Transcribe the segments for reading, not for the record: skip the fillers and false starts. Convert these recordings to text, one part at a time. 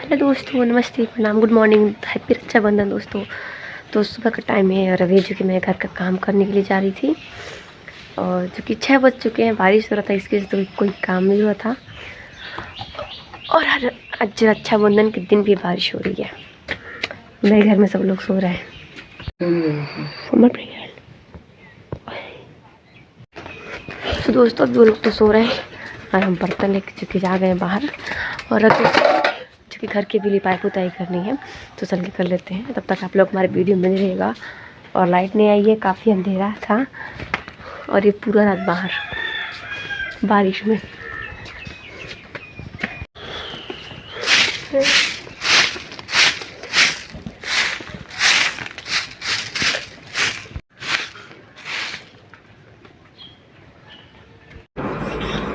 Hello दोस्तों, नमस्ते, प्रणाम, गुड मॉर्निंग, हैप्पी रक्षाबंधन दोस्तों। तो सुबह का टाइम है और अभी जो कि मैं घर का काम करने के लिए जा रही थी और जो कि 6 बज चुके हैं। बारिश हो रहा था, इसकी वजह से तो कोई काम नहीं हुआ था। और आज रक्षाबंधन के दिन भी बारिश हो रही है। मेरे घर में सब लोग सो रहे हैं। तो दोस्तों अब वो लोग तो सो रहे हैं और हम बर्तन लेके चुके जा गए बाहर। और अब कि घर के भी लिपाई पुताई करनी है तो चल के कर लेते हैं। तब तक आप लोग हमारे वीडियो में रहेगा। और लाइट नहीं आई है, काफ़ी अंधेरा था और ये पूरा रात बाहर बारिश में।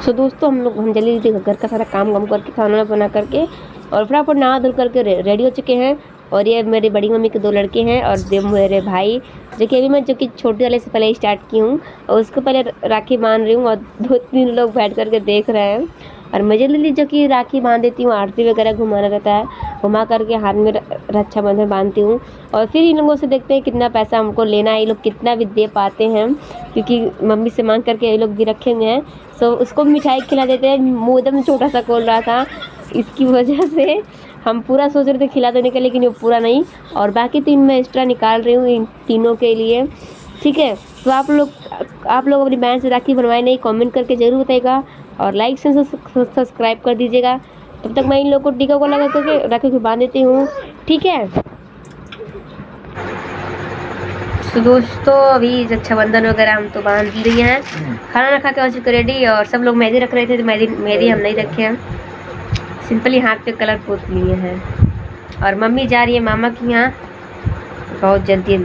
सो दोस्तों हम जल्दी घर का सारा काम करके खाना बना करके और फटाफट नहा धुल करके रेडी हो चुके हैं। और ये मेरी बड़ी मम्मी के 2 लड़के हैं और मेरे भाई जो कि अभी मैं जो कि छोटे वाले से पहले ही स्टार्ट की हूँ और उसके पहले राखी बांध रही हूँ और 2-3 लोग बैठ करके देख रहे हैं। और मैं जल्दी जो कि राखी बांध देती हूँ, आरती वगैरह घुमाना रहता है, घुमा करके हाथ में रक्षाबंधन बांधती हूँ। और फिर इन लोगों से देखते हैं कितना पैसा हमको लेना है, ये लोग कितना भी दे पाते हैं, क्योंकि मम्मी से मांग करके ये लोग भी रखे हुए हैं। सो उसको मिठाई खिला देते हैं। मुँह एकदम छोटा सा खोल रहा था, इसकी वजह से हम पूरा सोच रहे थे खिला देने के, लेकिन ये पूरा नहीं। और बाकी 3 मैं एक्स्ट्रा निकाल रही हूँ इन तीनों के लिए, ठीक है। तो आप लोग अपनी बहन से राखी बनवाए नहीं, कमेंट करके ज़रूर बताइएगा और लाइक से सब्सक्राइब कर दीजिएगा। तब तक मैं इन लोगों को टीका को लगा करके राखी को बांध देती हूँ, ठीक है। तो दोस्तों अभी रक्षाबंधन वगैरह हम तो बांध दी हैं, खाना रखा के हो चुके रेडी। और सब लोग मेहंदी रख रहे थे तो मेहंदी हम नहीं रखे हैं, सिंपली हाथ पे कलर पोत लिए हैं। और मम्मी जा रही है मामा के यहाँ बहुत जल्दी।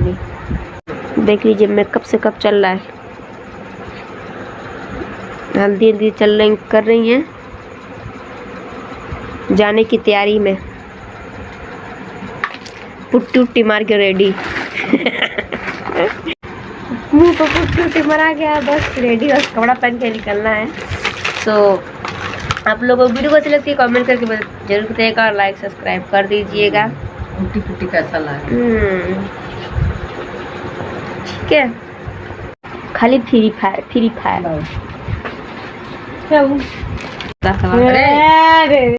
देख लीजिए मेकअप से कब चल रहा है, जल्दी कर रही हैं जाने की तैयारी में, पुट्टी उट्टी मार के रेडी। मुंह को पुट्टी उट्टी मारा गया, बस रेडी, बस कपड़ा पहन के निकलना है। तो आप लोगों को वीडियो को अच्छी लगती है कमेंट करके जरूर बताइएगा और लाइक सब्सक्राइब कर दीजिएगा। पुट्टी कैसा लगा? ठीक है। खाली फ्री फायर क्या